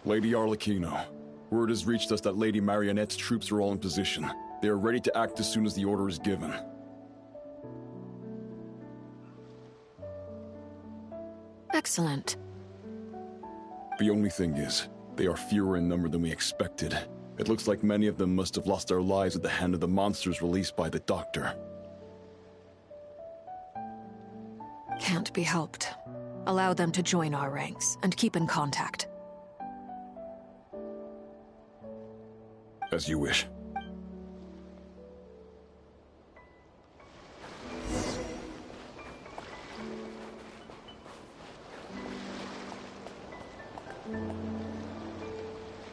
Lady Arlecchino, word has reached us that Lady Marionette's troops are all in position. They are ready to act as soon as the order is given. Excellent. The only thing is, they are fewer in number than we expected. It looks like many of them must have lost their lives at the hand of the monsters released by the Doctor. Can't be helped. Allow them to join our ranks, and keep in contact. As you wish.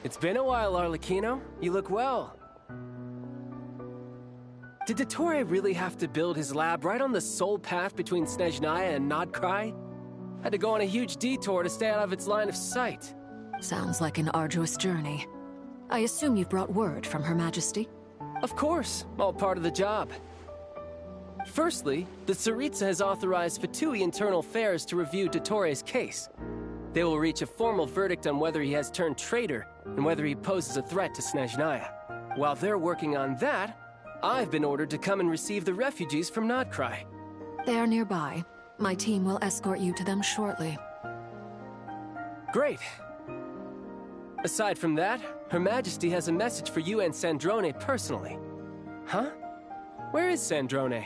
It's been a while, Arlecchino. You look well. Did Dottore really have to build his lab right on the sole path between Snezhnaya and Nodcry? Had to go on a huge detour to stay out of its line of sight. Sounds like an arduous journey. I assume you've brought word from Her Majesty? Of course, all part of the job. Firstly, the Tsaritsa has authorized Fatui Internal Affairs to review Dottore's case. They will reach a formal verdict on whether he has turned traitor and whether he poses a threat to Snezhnaya. While they're working on that, I've been ordered to come and receive the refugees from Nodcry. They are nearby. My team will escort you to them shortly. Great. Aside from that, Her Majesty has a message for you and Sandrone personally. Huh? Where is Sandrone?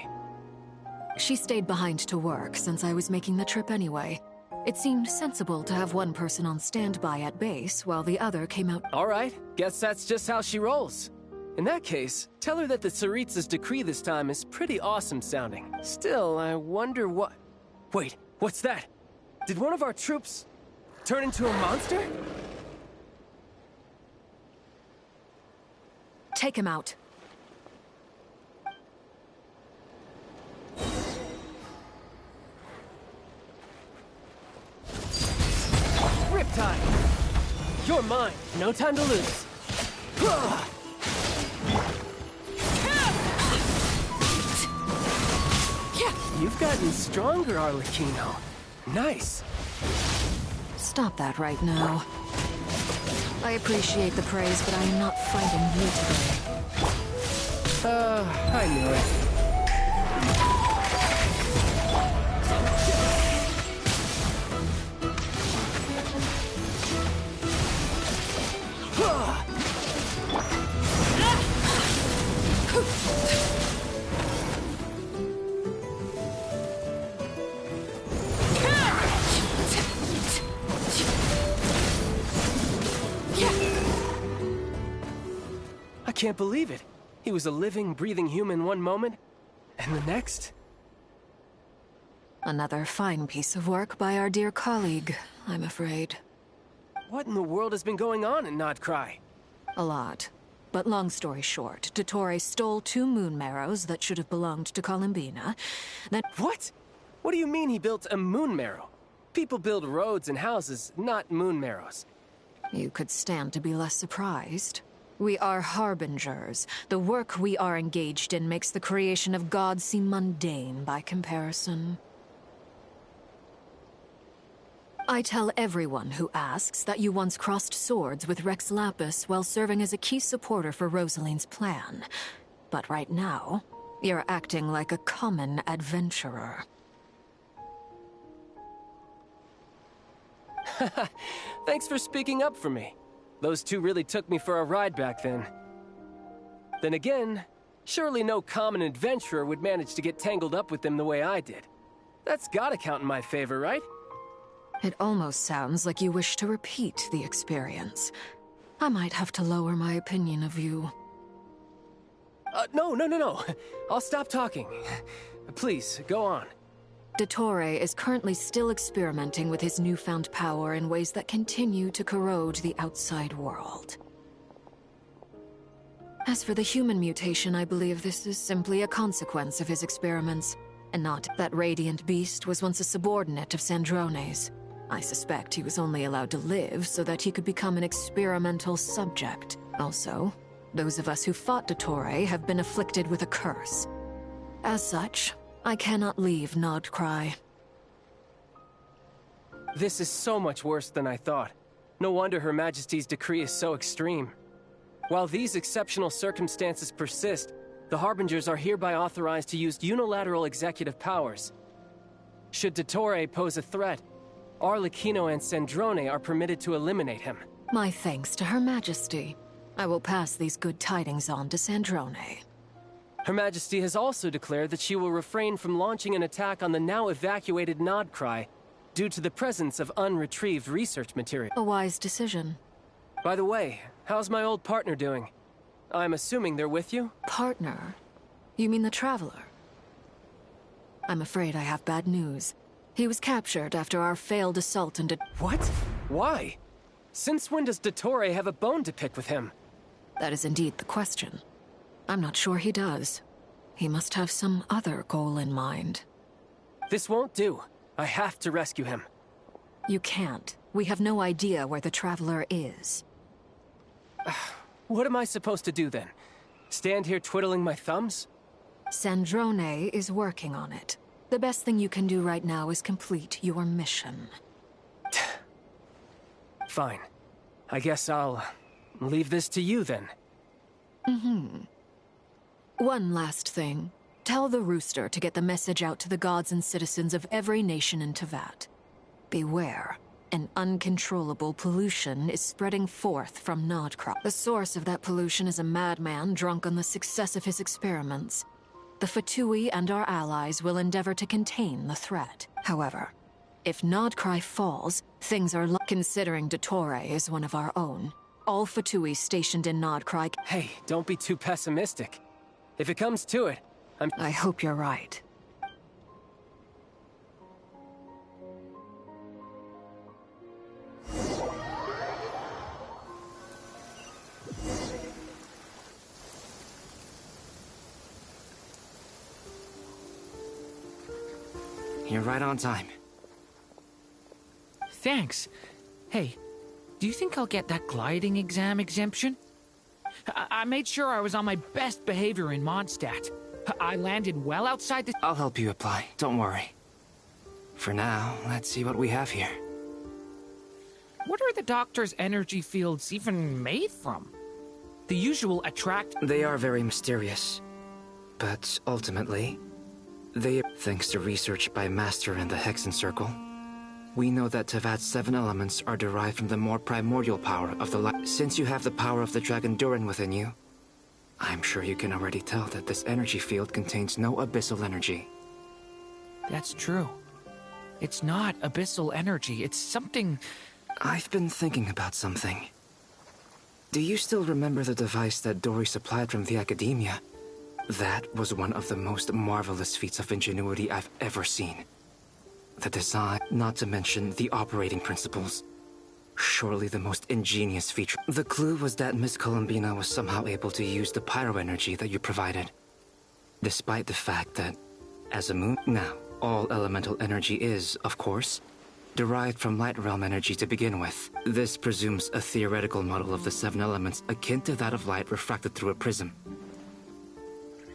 She stayed behind to work since I was making the trip anyway. It seemed sensible to have one person on standby at base while the other came out. All right, guess that's just how she rolls. In that case, tell her that the Tsaritsa's decree this time is pretty awesome sounding. Still, I wonder what... Wait, what's that? Did one of our troops turn into a monster? Take him out. Riptide! You're mine. No time to lose. You've gotten stronger, Arlecchino. Nice. Stop that right now. I appreciate the praise, but I am not fighting you today. I knew it. I can't believe it. He was a living, breathing human one moment, and the next? Another fine piece of work by our dear colleague, I'm afraid. What in the world has been going on in Nodcry? A lot. But long story short, Dottore stole 2 moon marrows that should have belonged to Columbina. Then... What? What do you mean he built a moon marrow? People build roads and houses, not moon marrows. You could stand to be less surprised. We are harbingers. The work we are engaged in makes the creation of God seem mundane by comparison. I tell everyone who asks that you once crossed swords with Rex Lapis while serving as a key supporter for Rosaline's plan. But right now, you're acting like a common adventurer. Thanks for speaking up for me. Those 2 really took me for a ride back then. Then again, surely no common adventurer would manage to get tangled up with them the way I did. That's gotta count in my favor, right? It almost sounds like you wish to repeat the experience. I might have to lower my opinion of you. No. I'll stop talking. Please, go on. Dottore is currently still experimenting with his newfound power in ways that continue to corrode the outside world. As for the human mutation, I believe this is simply a consequence of his experiments, and not that radiant beast was once a subordinate of Sandrone's. I suspect he was only allowed to live so that he could become an experimental subject. Also, those of us who fought Dottore have been afflicted with a curse. As such, I cannot leave Nodcry. This is so much worse than I thought. No wonder Her Majesty's decree is so extreme. While these exceptional circumstances persist, the Harbingers are hereby authorized to use unilateral executive powers. Should Dottore pose a threat, Arlecchino and Sandrone are permitted to eliminate him. My thanks to Her Majesty. I will pass these good tidings on to Sandrone. Her Majesty has also declared that she will refrain from launching an attack on the now evacuated Nodcry due to the presence of unretrieved research material. A wise decision. By the way, how's my old partner doing? I'm assuming they're with you? Partner? You mean the Traveler? I'm afraid I have bad news. He was captured after our failed assault and What? Why? Since when does Dottore have a bone to pick with him? That is indeed the question. I'm not sure he does. He must have some other goal in mind. This won't do. I have to rescue him. You can't. We have no idea where the Traveler is. What am I supposed to do then? Stand here twiddling my thumbs? Sandrone is working on it. The best thing you can do right now is complete your mission. Fine. I guess I'll leave this to you then. One last thing. Tell the Rooster to get the message out to the gods and citizens of every nation in Teyvat. Beware. An uncontrollable pollution is spreading forth from Nodcry. The source of that pollution is a madman drunk on the success of his experiments. The Fatui and our allies will endeavor to contain the threat. However, if Nodcry falls, things are considering Dottore is one of our own. All Fatui stationed in Nodcry... Hey, don't be too pessimistic. If it comes to it, I hope you're right. You're right on time. Thanks. Hey, do you think I'll get that gliding exam exemption? I made sure I was on my best behavior in Mondstadt. I landed well outside the... I'll help you apply, don't worry. For now, let's see what we have here. What are the doctor's energy fields even made from? The usual attract... They are very mysterious. But ultimately, thanks to research by Master and the Hexen Circle, we know that Teyvat's 7 elements are derived from the more primordial power of the light. Since you have the power of the Dragon Durin within you, I'm sure you can already tell that this energy field contains no abyssal energy. That's true. It's not abyssal energy, it's something... I've been thinking about something. Do you still remember the device that Dory supplied from the Academia? That was one of the most marvelous feats of ingenuity I've ever seen. The design, not to mention the operating principles. Surely the most ingenious feature. The clue was that Miss Columbina was somehow able to use the pyro energy that you provided. Despite the fact that, as a moon... Now, all elemental energy is, of course, derived from light realm energy to begin with. This presumes a theoretical model of the 7 elements akin to that of light refracted through a prism.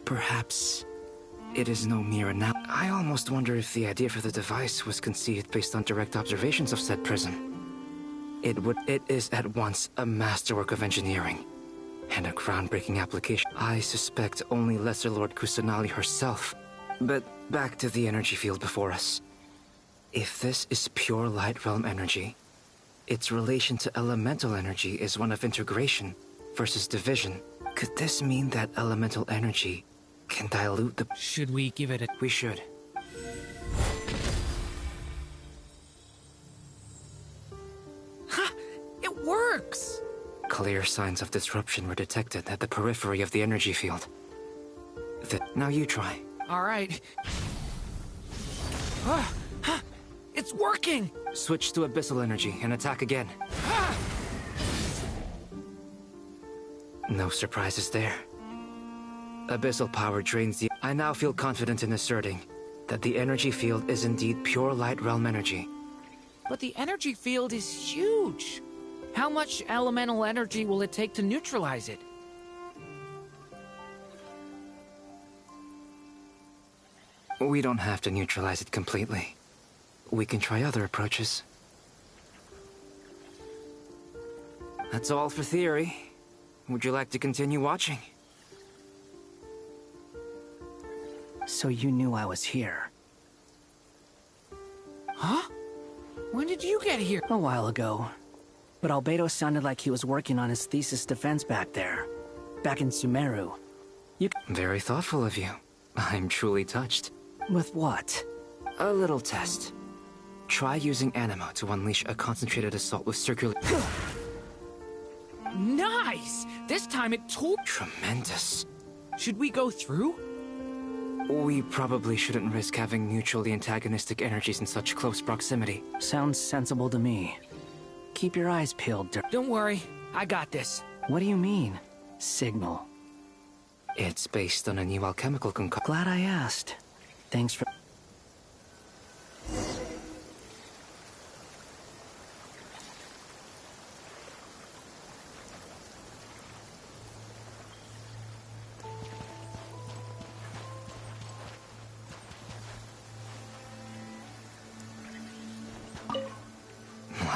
Perhaps it is no mere I almost wonder if the idea for the device was conceived based on direct observations of said prism. It is at once a masterwork of engineering and a groundbreaking application. I suspect only Lesser Lord Kusanali herself. But back to the energy field before us. If this is pure light realm energy, its relation to elemental energy is one of integration versus division. Could this mean that elemental energy can dilute the... Should we give it a... We should. Ha! It works! Clear signs of disruption were detected at the periphery of the energy field. Now you try. All right. It's working! Switch to abyssal energy and attack again. No surprises there. Abyssal power drains the... I now feel confident in asserting that the energy field is indeed pure light realm energy. But the energy field is huge. How much elemental energy will it take to neutralize it? We don't have to neutralize it completely. We can try other approaches. That's all for theory. Would you like to continue watching? So you knew I was here. Huh? When did you get here? A while ago. But Albedo sounded like he was working on his thesis defense back there. Back in Sumeru. Very thoughtful of you. I'm truly touched. With what? A little test. Try using Anima to unleash a concentrated assault with circular... Nice! This time it told... Tremendous. Should we go through? We probably shouldn't risk having mutually antagonistic energies in such close proximity. Sounds sensible to me. Keep your eyes peeled, Don't worry, I got this. What do you mean? Signal. It's based on a new alchemical concoction. Glad I asked. Thanks for...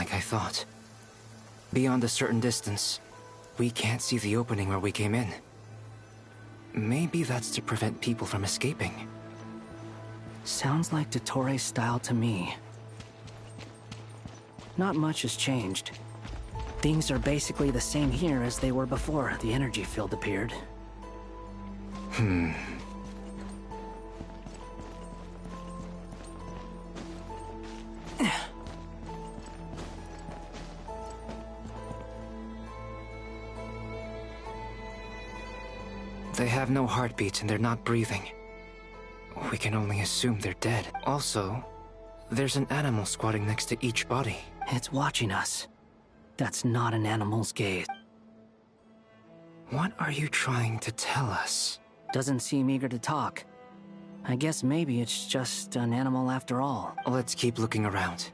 Like I thought. Beyond a certain distance, we can't see the opening where we came in. Maybe that's to prevent people from escaping. Sounds like Dottore's style to me. Not much has changed. Things are basically the same here as they were before the energy field appeared. They have no heartbeats and they're not breathing. We can only assume they're dead. Also, there's an animal squatting next to each body. It's watching us. That's not an animal's gaze. What are you trying to tell us? Doesn't seem eager to talk. I guess maybe it's just an animal after all. Let's keep looking around.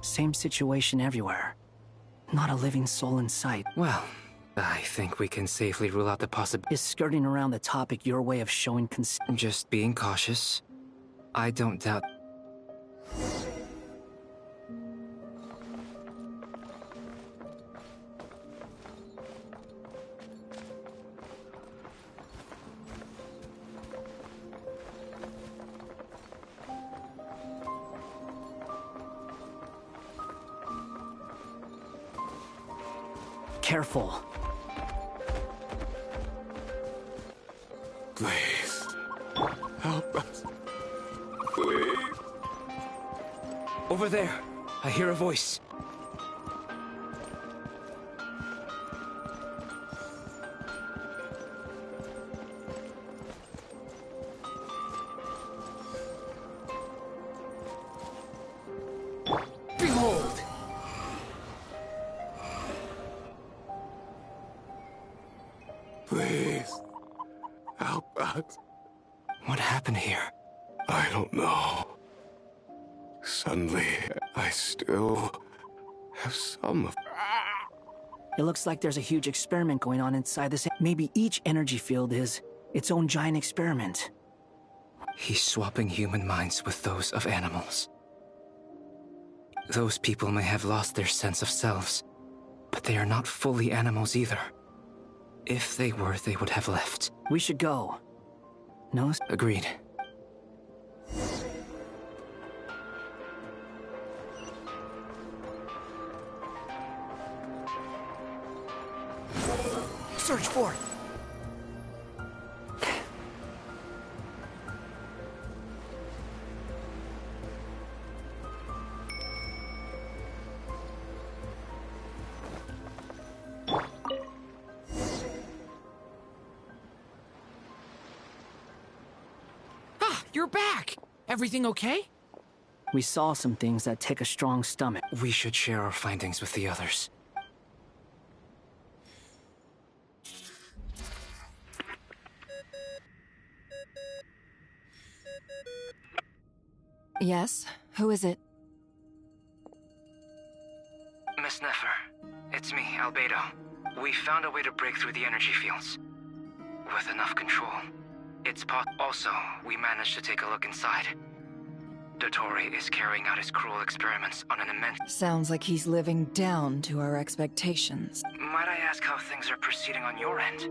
Same situation everywhere. Not a living soul in sight. Well, I think we can safely rule out the possibility. Is skirting around the topic your way of showing Just being cautious. I don't doubt... Careful. Please. Help us. Please. Over there! I hear a voice. Behold! Please. Help us. What happened here? I don't know. Suddenly, I still have some of... It looks like there's a huge experiment going on inside this. Maybe each energy field is its own giant experiment. He's swapping human minds with those of animals. Those people may have lost their sense of selves, but they are not fully animals either. If they were, they would have left. We should go. No? Agreed. Search for it. Ah, you're back! Everything okay? We saw some things that take a strong stomach. We should share our findings with the others. Yes? Who is it? Miss Nefer, it's me, Albedo. We found a way to break through the energy fields. With enough control. It's Also, we managed to take a look inside. Dottore is carrying out his cruel experiments on an immense... Sounds like he's living down to our expectations. Might I ask how things are proceeding on your end?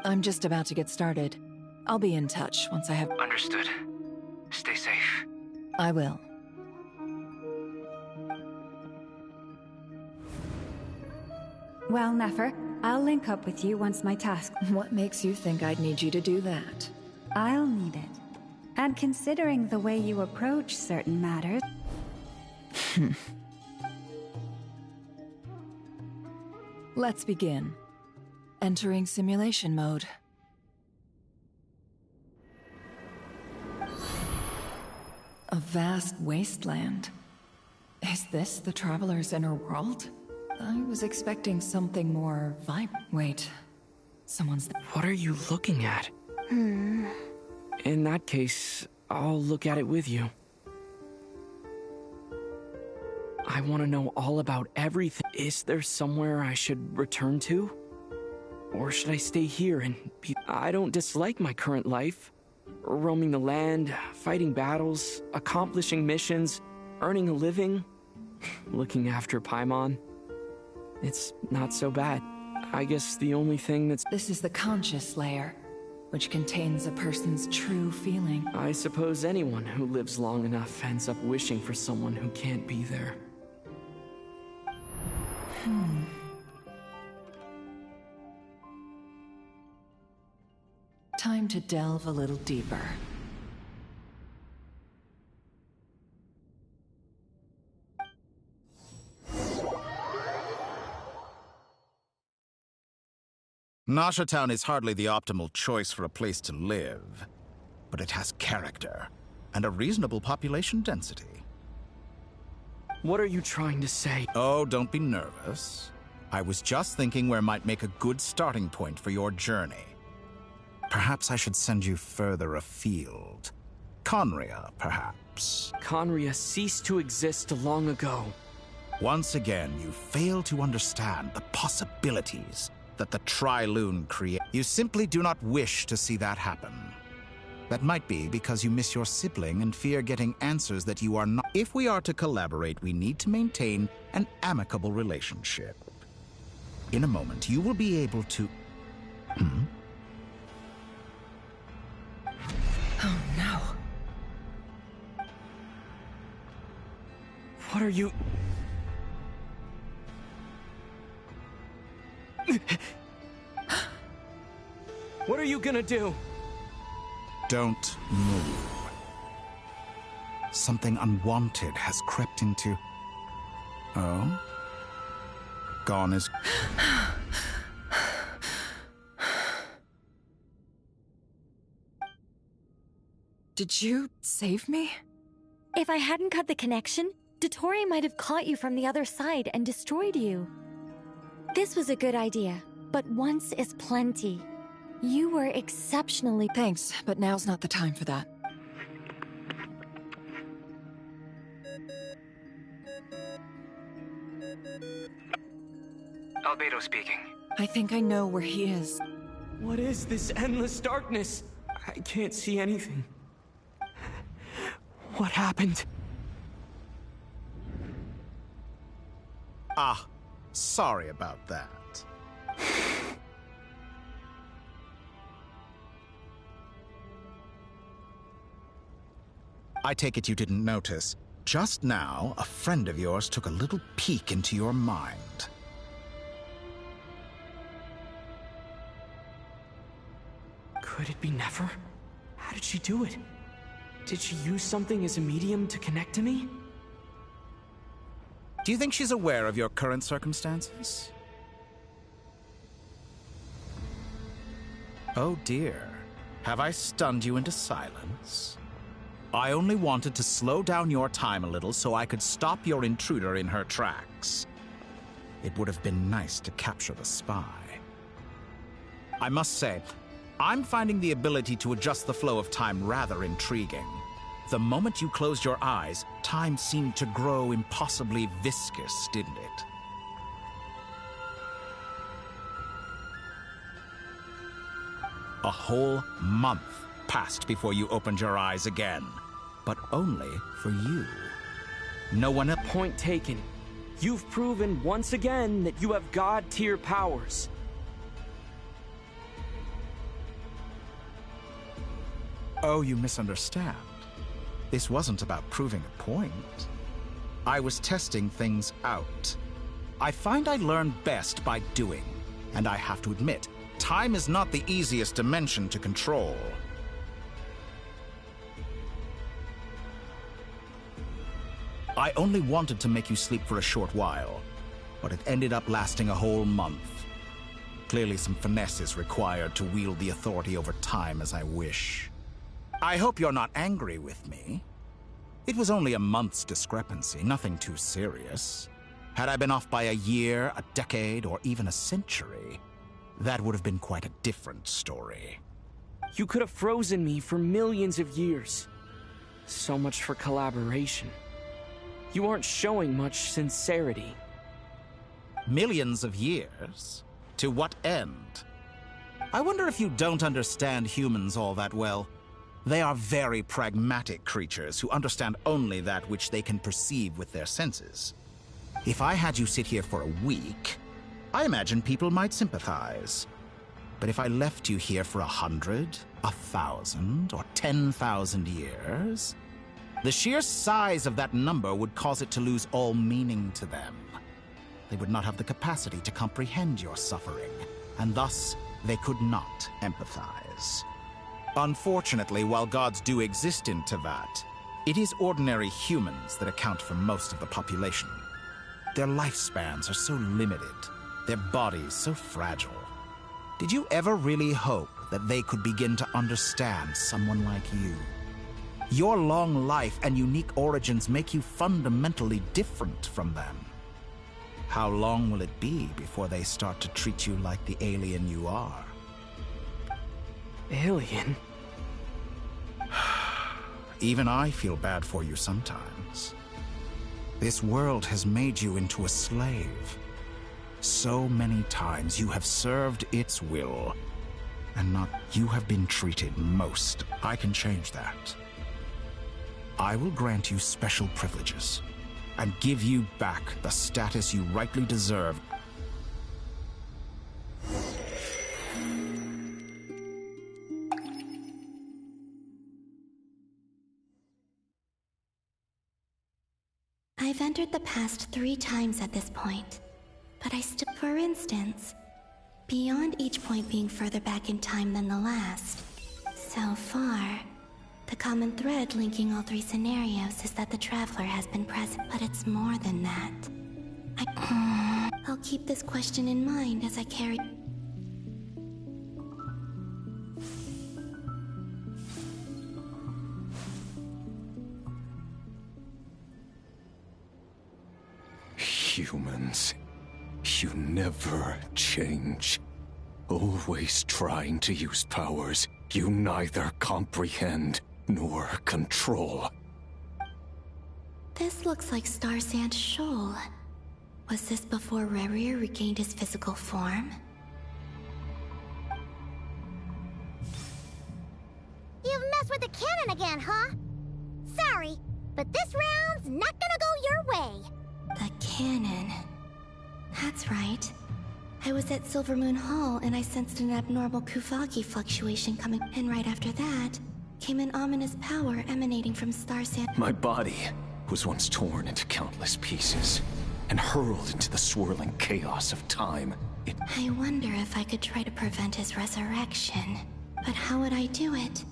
I'm just about to get started. I'll be in touch once I have... Understood. Stay safe. I will. Well, Nefer, I'll link up with you once my task... What makes you think I'd need you to do that? I'll need it. And considering the way you approach certain matters... Let's begin. Entering simulation mode. A vast wasteland. Is this the Traveler's inner world? I was expecting something more vibrant. Wait. Someone's... What are you looking at? In that case, I'll look at it with you. I want to know all about everything. Is there somewhere I should return to? Or should I stay here and be... I don't dislike my current life. Roaming the land, fighting battles, accomplishing missions, earning a living, looking after Paimon. It's not so bad. I guess the only thing that's... This is the conscious layer, which contains a person's true feeling. I suppose anyone who lives long enough ends up wishing for someone who can't be there. Time to delve a little deeper. Nasha Town is hardly the optimal choice for a place to live, but it has character and a reasonable population density. What are you trying to say? Oh, don't be nervous. I was just thinking where might make a good starting point for your journey. Perhaps I should send you further afield. Conria, perhaps. Conria ceased to exist long ago. Once again, you fail to understand the possibilities that the Tri-Lune create. You simply do not wish to see that happen. That might be because you miss your sibling and fear getting answers that you are not. If we are to collaborate, we need to maintain an amicable relationship. In a moment, you will be able to... Oh no. What are you... What are you gonna do? Don't move. Something unwanted has crept into... Oh? Gone is... Did you save me? If I hadn't cut the connection, Dottore might have caught you from the other side and destroyed you. This was a good idea, but once is plenty. You were exceptionally... Thanks, but now's not the time for that. Albedo speaking. I think I know where he is. What is this endless darkness? I can't see anything. What happened? Ah, sorry about that. I take it you didn't notice. Just now, a friend of yours took a little peek into your mind. Could it be Nefer? How did she do it? Did she use something as a medium to connect to me? Do you think she's aware of your current circumstances? Oh dear. Have I stunned you into silence? I only wanted to slow down your time a little so I could stop your intruder in her tracks. It would have been nice to capture the spy. I must say, I'm finding the ability to adjust the flow of time rather intriguing. The moment you closed your eyes, time seemed to grow impossibly viscous, didn't it? A whole month passed before you opened your eyes again, but only for you. No one else. Point taken. You've proven once again that you have God-tier powers. Oh, you misunderstand. This wasn't about proving a point. I was testing things out. I find I learn best by doing, and I have to admit, time is not the easiest dimension to control. I only wanted to make you sleep for a short while, but it ended up lasting a whole month. Clearly some finesse is required to wield the authority over time as I wish. I hope you're not angry with me. It was only a month's discrepancy, nothing too serious. Had I been off by a year, a decade, or even a century, that would have been quite a different story. You could have frozen me for millions of years. So much for collaboration. You aren't showing much sincerity. Millions of years? To what end? I wonder if you don't understand humans all that well. They are very pragmatic creatures who understand only that which they can perceive with their senses. If I had you sit here for a week, I imagine people might sympathize. But if I left you here for 100, 1,000, or 10,000 years, the sheer size of that number would cause it to lose all meaning to them. They would not have the capacity to comprehend your suffering, and thus they could not empathize. Unfortunately, while gods do exist in Teyvat, it is ordinary humans that account for most of the population. Their lifespans are so limited, their bodies so fragile. Did you ever really hope that they could begin to understand someone like you? Your long life and unique origins make you fundamentally different from them. How long will it be before they start to treat you like the alien you are? Alien? Even I feel bad for you sometimes. This world has made you into a slave. So many times you have served its will, and not you have been treated most. I can change that. I will grant you special privileges, and give you back the status you rightly deserve. I've entered the past 3 times at this point, but I still, for instance, beyond each point being further back in time than the last. So far, the common thread linking all 3 scenarios is that the Traveler has been present, but it's more than that. I'll keep this question in mind as I carry... Humans, you never change. Always trying to use powers you neither comprehend nor control. This looks like Star Sand Shoal. Was this before Rerir regained his physical form? You've messed with the cannon again, huh? Sorry, but this round's not gonna go your way. The cannon. That's right. I was at Silvermoon Hall and I sensed an abnormal Kuvagi fluctuation coming, and right after that came an ominous power emanating from Star Sand. My body was once torn into countless pieces and hurled into the swirling chaos of time. I wonder if I could try to prevent his resurrection. But how would I do it?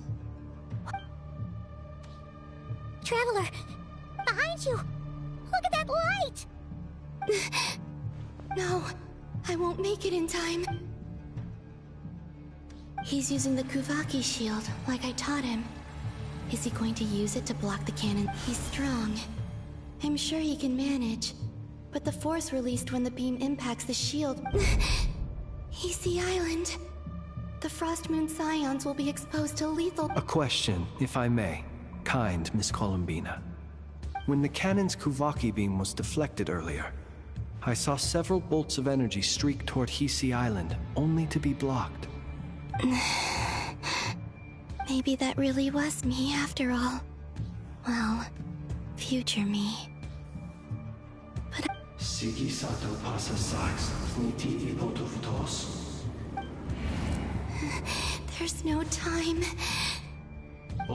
Traveler, behind you! Look at that light! No, I won't make it in time. He's using the Kuvaki shield, like I taught him. Is he going to use it to block the cannon? He's strong. I'm sure he can manage. But the force released when the beam impacts the shield... Easy Island. The Frost Moon Scions will be exposed to lethal... A question, if I may. Kind Miss Columbina. When the cannon's Kuvaki beam was deflected earlier, I saw several bolts of energy streak toward Hisi Island, only to be blocked. Maybe that really was me after all. Well, future me. But Sigi Sato pasa sax, niti ipotovtos. There's no time. I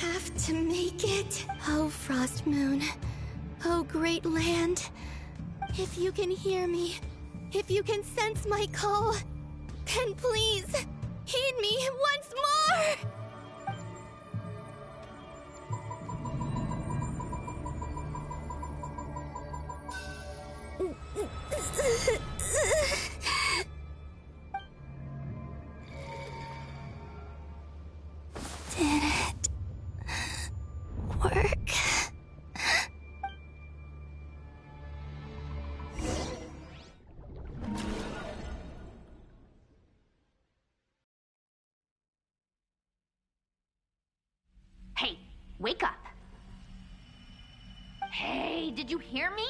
have to make it. Oh, Frost Moon. Oh, great land. If you can hear me, if you can sense my call, then please, heed me once more! Did it work? Hey, wake up. Hey, did you hear me?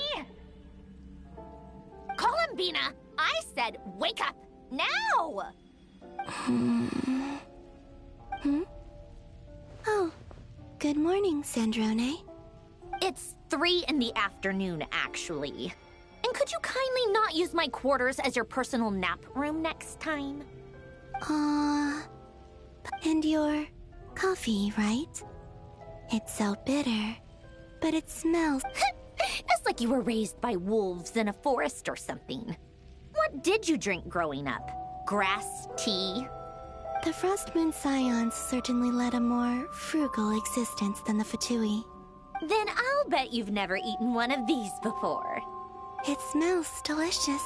Columbina, I said wake up now! Oh, good morning, Sandrone. It's 3 in the afternoon, actually. And could you kindly not use my quarters as your personal nap room next time? And your coffee, right? It's so bitter, but it smells... It's like you were raised by wolves in a forest or something. What did you drink growing up? Grass tea? The Frost Moon Scions certainly led a more frugal existence than the Fatui. Then I'll bet you've never eaten one of these before. It smells delicious.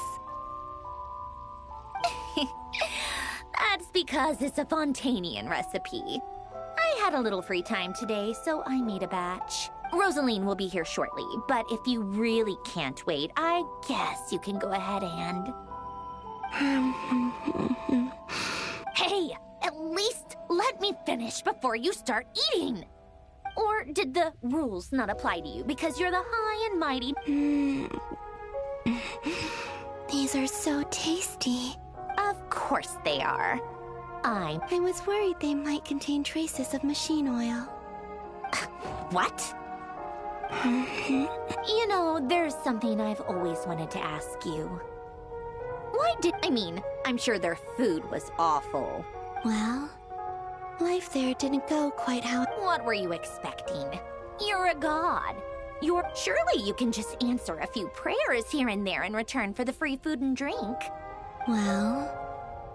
That's because it's a Fontanian recipe. I had a little free time today, so I made a batch. Rosaline will be here shortly, but if you really can't wait, I guess you can go ahead and... Hey, at least let me finish before you start eating! Or did the rules not apply to you because you're the high and mighty? These are so tasty. Of course they are. I was worried they might contain traces of machine oil. What? You know, there's something I've always wanted to ask you. I'm sure their food was awful. Well, life there didn't go quite how... What were you expecting? You're a god. Surely you can just answer a few prayers here and there in return for the free food and drink. Well,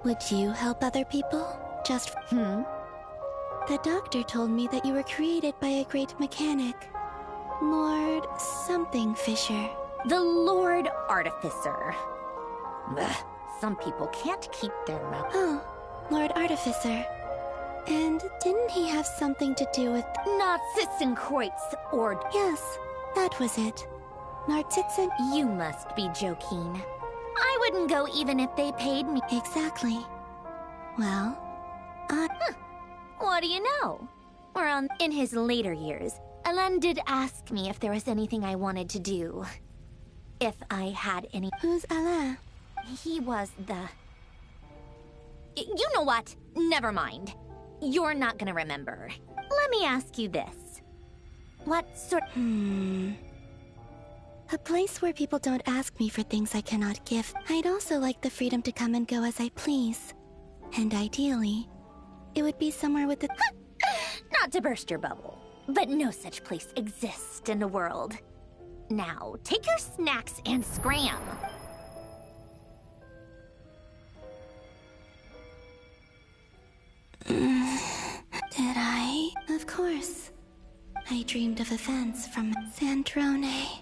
would you help other people? The doctor told me that you were created by a great mechanic. Lord something Fisher. The Lord Artificer. Ugh, some people can't keep their mouth. Oh, Lord Artificer. And didn't he have something to do with... Narzitzen-Kreutz, or... Yes, that was it. Narzitzen... You must be joking. I wouldn't go even if they paid me. Exactly. Well, What do you know? In his later years, Alain did ask me if there was anything I wanted to do. If I had any... Who's Alain? He was the... You know what? Never mind. You're not gonna remember. Let me ask you this. What sort... A place where people don't ask me for things I cannot give. I'd also like the freedom to come and go as I please. And ideally, it would be somewhere with the... Not to burst your bubble, but no such place exists in the world. Now, take your snacks and scram. Did I? Of course. I dreamed of events from Sandrone.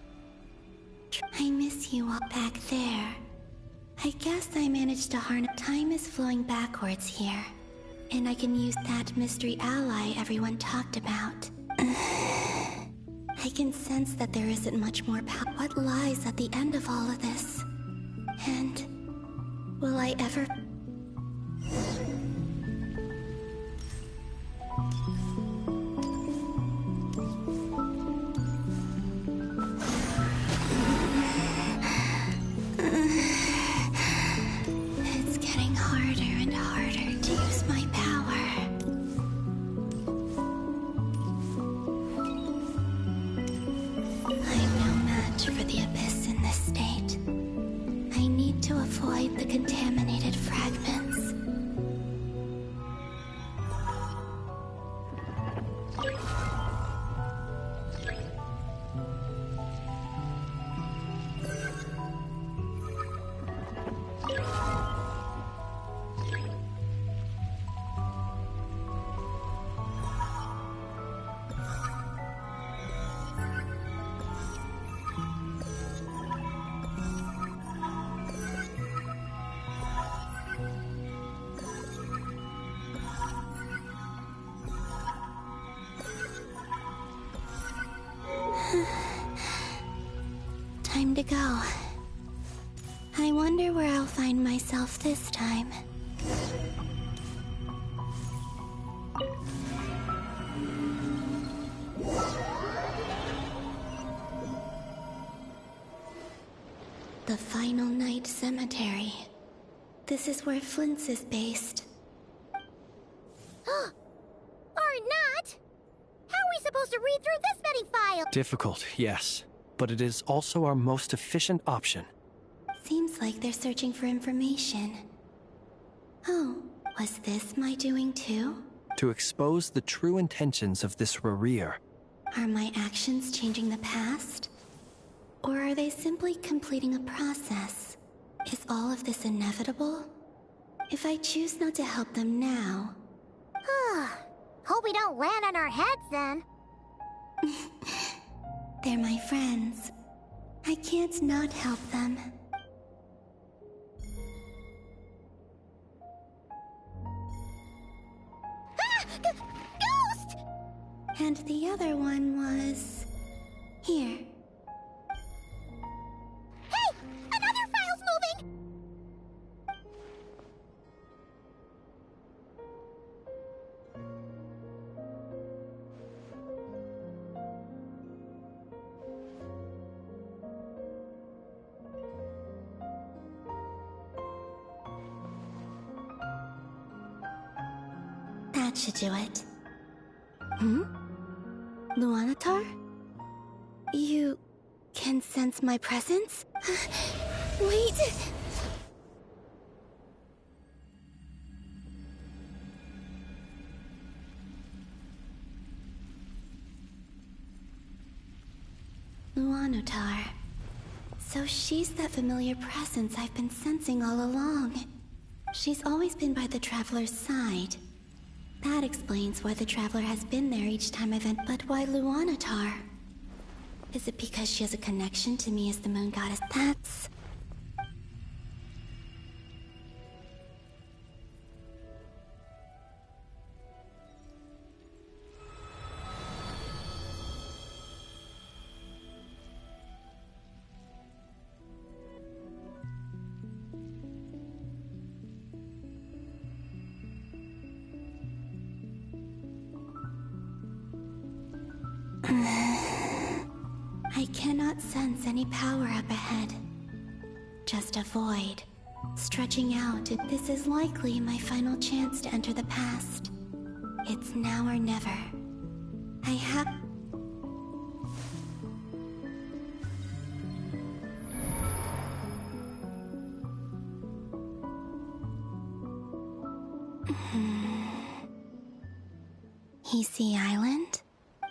I miss you all back there. I guess I managed to harness... Time is flowing backwards here. And I can use that mystery ally everyone talked about. I can sense that there isn't much more power. What lies at the end of all of this? And will I ever... It's getting harder and harder to use my power. I'm no match for the Abyss in this state. I need to avoid the contaminated fragments. Time to go. I wonder where I'll find myself this time. The Final Night Cemetery. This is where Flint's is based. Or not! How are we supposed to read through this many files? Difficult, yes. But it is also our most efficient option. Seems like they're searching for information. Oh, was this my doing too? To expose the true intentions of this Rerir. Are my actions changing the past? Or are they simply completing a process? Is all of this inevitable? If I choose not to help them now... Hope we don't land on our heads then. They're my friends. I can't not help them. Ghost! And the other one was... here. Hey! Another file's moving! That should do it. Luanatar? You can sense my presence? Wait! Luanatar. So she's that familiar presence I've been sensing all along. She's always been by the Traveler's side. That explains why the Traveler has been there each time I've entered. But why Luanatar? Is it because she has a connection to me as the Moon Goddess? That's... I cannot sense any power up ahead. Just a void, stretching out. This is likely my final chance to enter the past. It's now or never. I have... Hisi Island?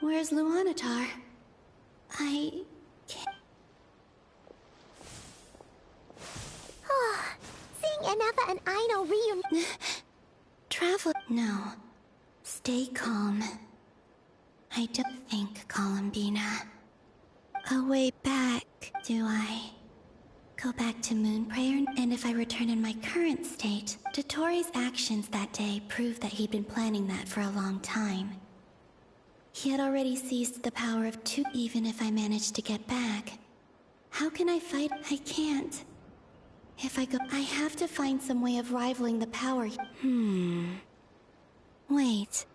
Where's Luanatar? I can't... Seeing Inefa and Aino reunion... Travel... No. Stay calm. I don't think, Columbina. A way back, do I? go back to Moon Prayer, and if I return in my current state, Dottore's actions that day prove that he'd been planning that for a long time. He had already seized the power of two. Even if I manage to get back, how can I fight? I can't. If I go, I have to find some way of rivaling the power. Wait.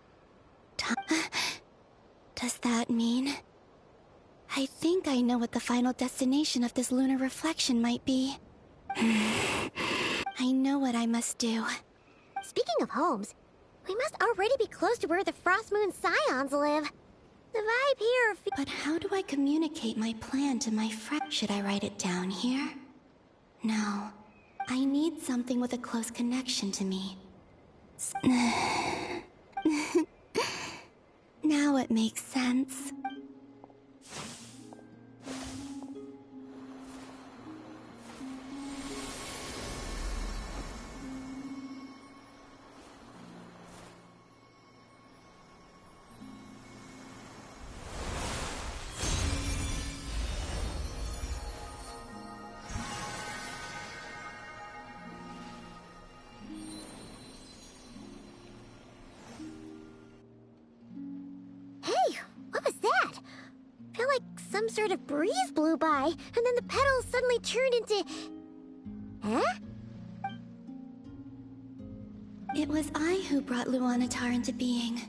Does that mean... I think I know what the final destination of this lunar reflection might be. I know what I must do. Speaking of homes, we must already be close to where the Frost Moon Scions live. The vibe here... But how do I communicate my plan to my friend? Should I write it down here? No. I need something with a close connection to me. Now it makes sense. Some sort of breeze blew by, and then the petals suddenly turned into... Huh? It was I who brought Luanatar into being.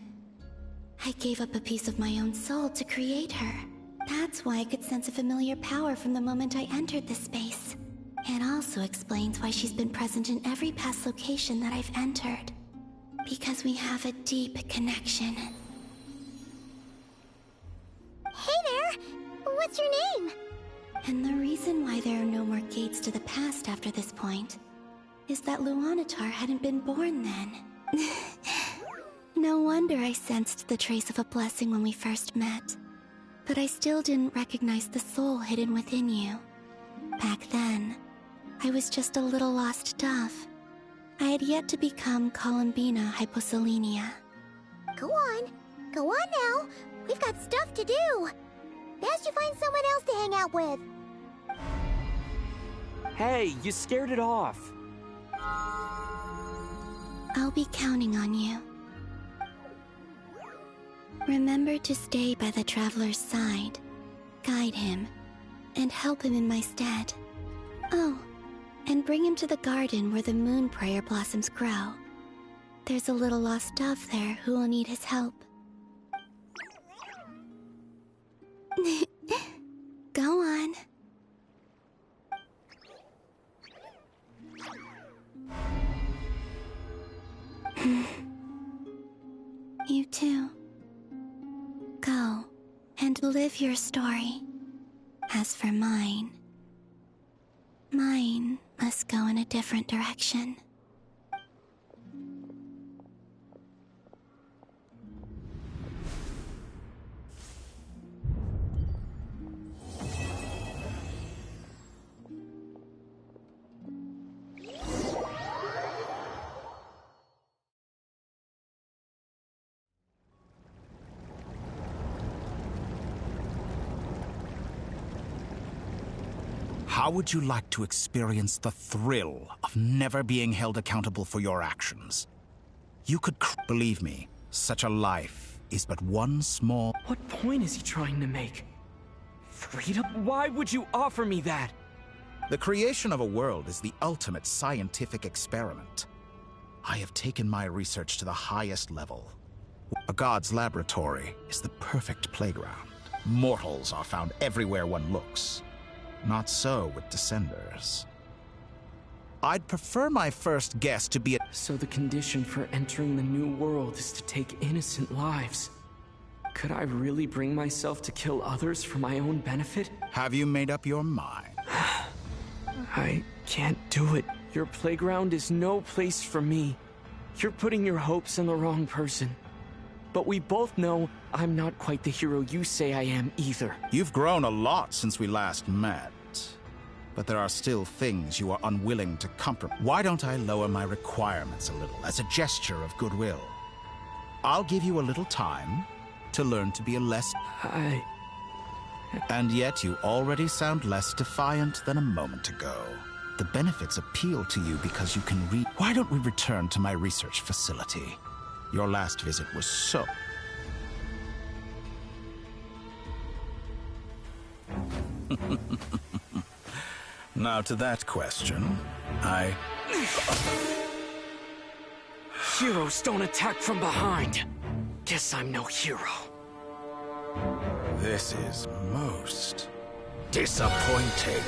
I gave up a piece of my own soul to create her. That's why I could sense a familiar power from the moment I entered this space. It also explains why she's been present in every past location that I've entered. Because we have a deep connection. Hey there! What's your name? And the reason why there are no more gates to the past after this point is that Luanatar hadn't been born then. No wonder I sensed the trace of a blessing when we first met. But I still didn't recognize the soul hidden within you. Back then, I was just a little lost dove. I had yet to become Columbina Hyposelenia. Go on now. We've got stuff to do. Best you find someone else to hang out with. Hey, you scared it off. I'll be counting on you. Remember to stay by the traveler's side, guide him, and help him in my stead. Oh, and bring him to the garden where the moon prayer blossoms grow. There's a little lost dove there who will need his help. Go on. You too. Go and live your story. As for mine must go in a different direction. How would you like to experience the thrill of never being held accountable for your actions? You could believe me, such a life is but one small... What point is he trying to make? Freedom? Why would you offer me that? The creation of a world is the ultimate scientific experiment. I have taken my research to the highest level. A god's laboratory is the perfect playground. Mortals are found everywhere one looks. Not so with Descenders. I'd prefer my first guest to be a... So the condition for entering the new world is to take innocent lives. Could I really bring myself to kill others for my own benefit? Have you made up your mind? I can't do it. Your playground is no place for me. You're putting your hopes in the wrong person. But we both know I'm not quite the hero you say I am either. You've grown a lot since we last met. But there are still things you are unwilling to compromise. Why don't I lower my requirements a little as a gesture of goodwill? I'll give you a little time to learn to be a less... I And yet you already sound less defiant than a moment ago. The benefits appeal to you because you can read. Why don't we return to my research facility? Your last visit was so... Now to that question, Heroes don't attack from behind. Guess I'm no hero. This is most disappointing.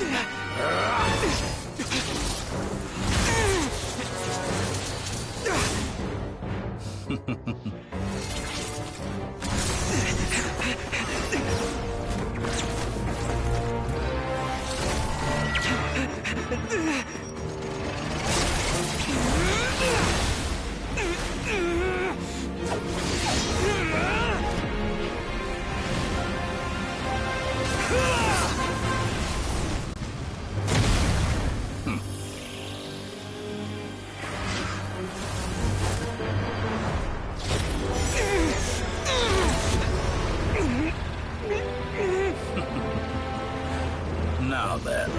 Now then.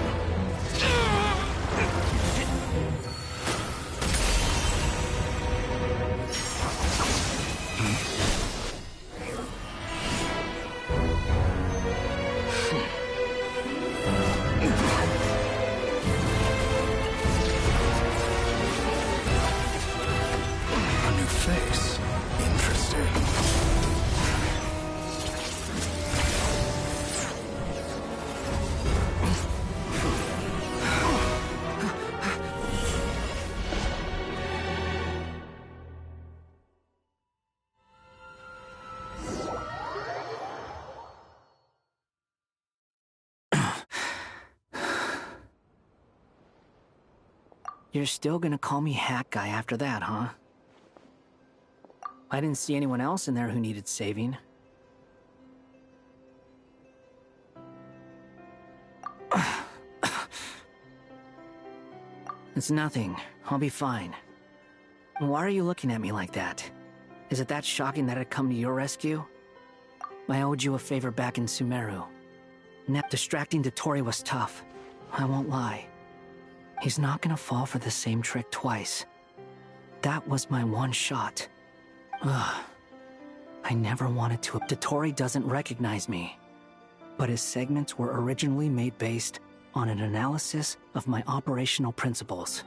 A new face. Interesting. You're still gonna call me Hat Guy after that, huh? I didn't see anyone else in there who needed saving. It's nothing. I'll be fine. Why are you looking at me like that? Is it that shocking that I'd come to your rescue? I owed you a favor back in Sumeru. Distracting Dottore was tough. I won't lie. He's not gonna fall for the same trick twice. That was my one shot. Ugh. I never wanted to. Dottore doesn't recognize me. But his segments were originally made based on an analysis of my operational principles.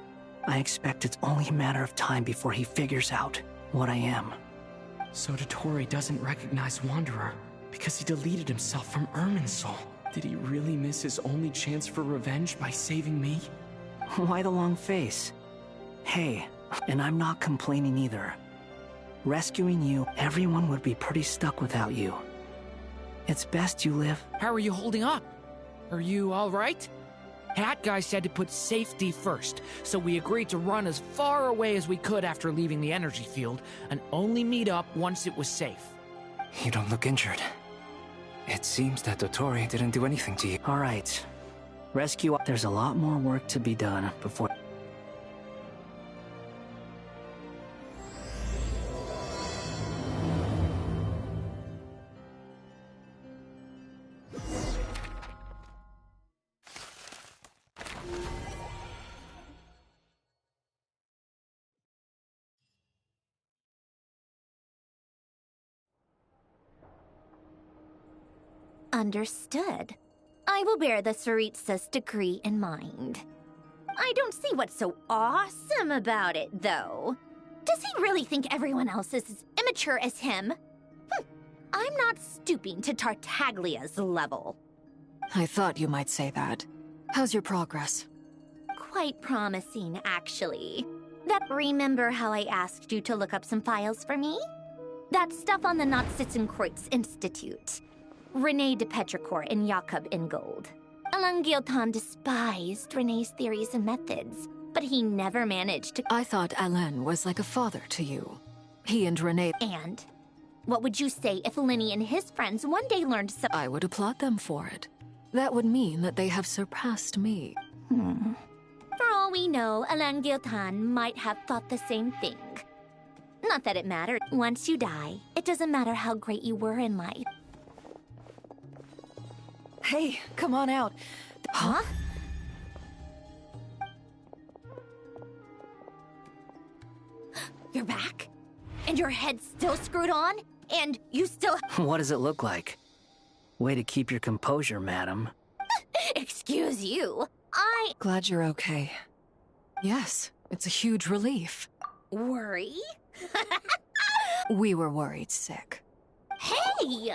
I expect it's only a matter of time before he figures out what I am. So Dottore doesn't recognize Wanderer because he deleted himself from Irminsul. Did he really miss his only chance for revenge by saving me? Why the long face? Hey, and I'm not complaining either. Rescuing you, everyone would be pretty stuck without you. It's best you live. How are you holding up? Are you all right? Hat Guy said to put safety first, so we agreed to run as far away as we could after leaving the energy field, and only meet up once it was safe. You don't look injured. It seems that Dottore didn't do anything to you. All right. Rescue. There's a lot more work to be done before... Understood. I will bear the Tsaritsa's decree in mind. I don't see what's so awesome about it, though. Does he really think everyone else is as immature as him? I'm not stooping to Tartaglia's level. I thought you might say that. How's your progress? Quite promising, actually. Remember how I asked you to look up some files for me? That stuff on the Nazi-Kreuz Institute. René de Petrichor and Jakob Ingold. Alain Guillotin despised René's theories and methods, but he never managed to... I thought Alain was like a father to you. He and René... And? What would you say if Lenny and his friends one day learned some... I would applaud them for it. That would mean that they have surpassed me. For all we know, Alain Guillotin might have thought the same thing. Not that it mattered. Once you die, it doesn't matter how great you were in life. Hey, come on out. Huh? You're back? And your head's still screwed on? And you still... What does it look like? Way to keep your composure, madam. Excuse you. Glad you're okay. Yes, it's a huge relief. Worry? We were worried sick. Hey!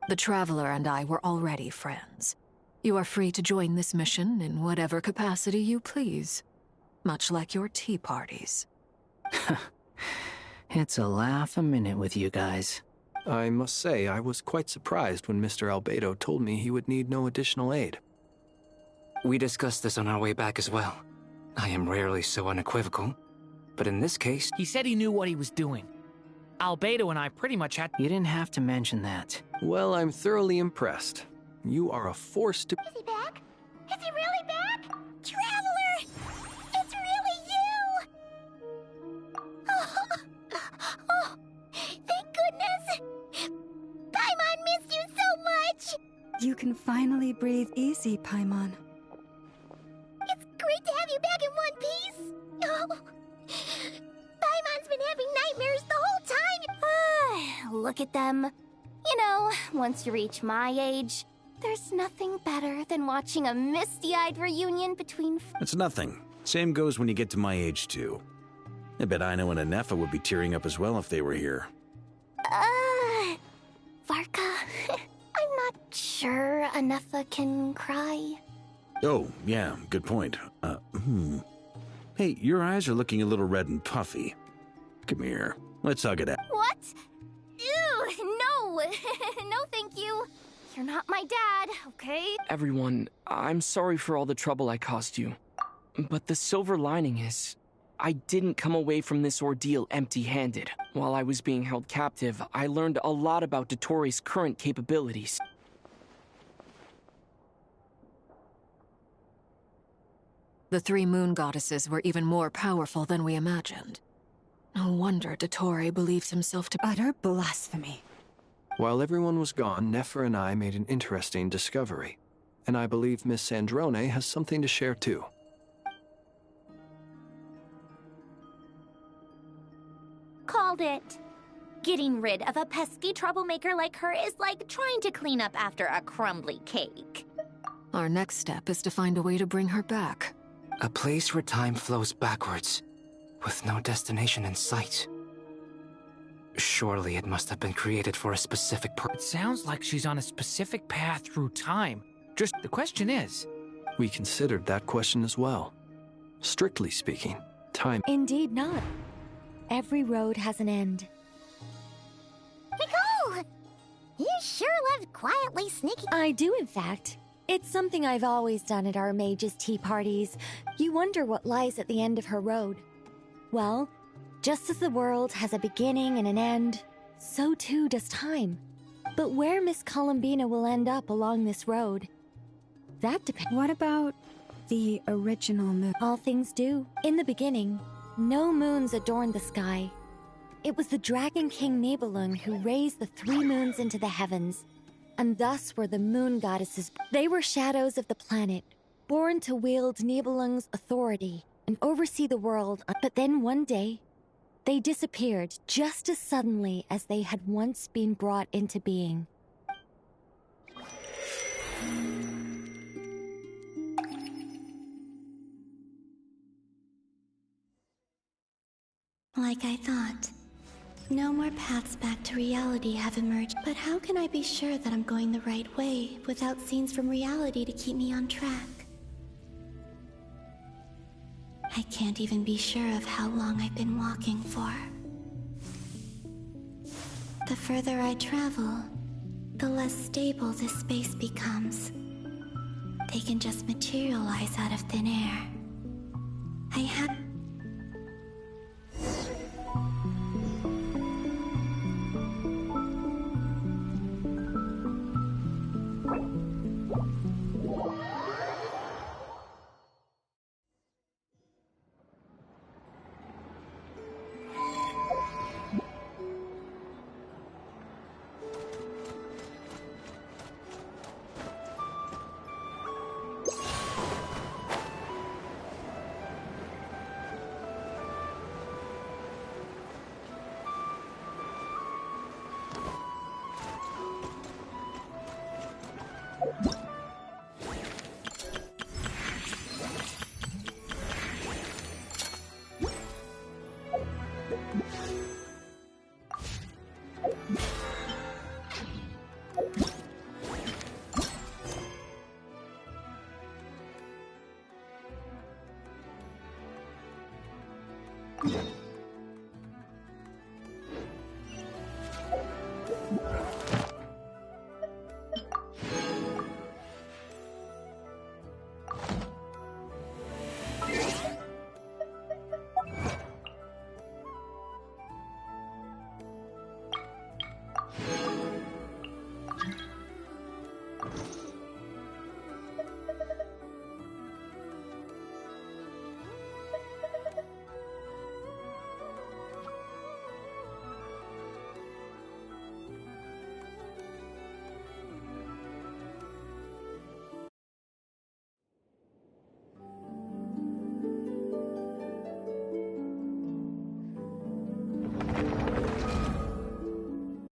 The Traveler and I were already friends. You are free to join this mission in whatever capacity you please. Much like your tea parties. It's a laugh a minute with you guys. I must say, I was quite surprised when Mr. Albedo told me he would need no additional aid. We discussed this on our way back as well. I am rarely so unequivocal, but in this case... He said he knew what he was doing. Albedo and I pretty much had... You didn't have to mention that. Well, I'm thoroughly impressed. You are a force to... Is he back? Is he really back? Traveler! It's really you! Oh, thank goodness! Paimon missed you so much! You can finally breathe easy, Paimon. It's great to have you back in one piece! Oh, Paimon's been having nightmares the whole time! Look at them. You know, once you reach my age, there's nothing better than watching a misty-eyed reunion between... It's nothing. Same goes when you get to my age, too. I bet Ino and Anefa would be tearing up as well if they were here. Varka, I'm not sure Anefa can cry. Oh, yeah, good point. Hey, your eyes are looking a little red and puffy. Come here. Let's hug it out. What? Ew, no! No, thank you. You're not my dad, okay? Everyone, I'm sorry for all the trouble I caused you. But the silver lining is, I didn't come away from this ordeal empty-handed. While I was being held captive, I learned a lot about Dottore's current capabilities. The three moon goddesses were even more powerful than we imagined. No wonder Dottore believes himself to... Utter blasphemy. While everyone was gone, Nefer and I made an interesting discovery. And I believe Miss Sandrone has something to share too. Called it. Getting rid of a pesky troublemaker like her is like trying to clean up after a crumbly cake. Our next step is to find a way to bring her back. A place where time flows backwards, with no destination in sight. Surely it must have been created for a specific It purpose. sounds like she's on a specific path through time. Just the question is... We considered that question as well. Strictly speaking, time... Indeed not. Every road has an end. Nicole! You sure lived quietly sneaky. I do, in fact. It's something I've always done at our mages' tea parties. You wonder what lies at the end of her road. Well, just as the world has a beginning and an end, so too does time. But where Miss Columbina will end up along this road, that depends. What about the original moon? All things do. In the beginning, no moons adorned the sky. It was the Dragon King Nibelung who raised the 3 moons into the heavens, and thus were the moon goddesses. They were shadows of the planet, born to wield Nibelung's authority and oversee the world. But then one day, they disappeared just as suddenly as they had once been brought into being. Like I thought. No more paths back to reality have emerged, but how can I be sure that I'm going the right way without scenes from reality to keep me on track? I can't even be sure of how long I've been walking for. The further I travel, the less stable this space becomes. They can just materialize out of thin air. I had... you.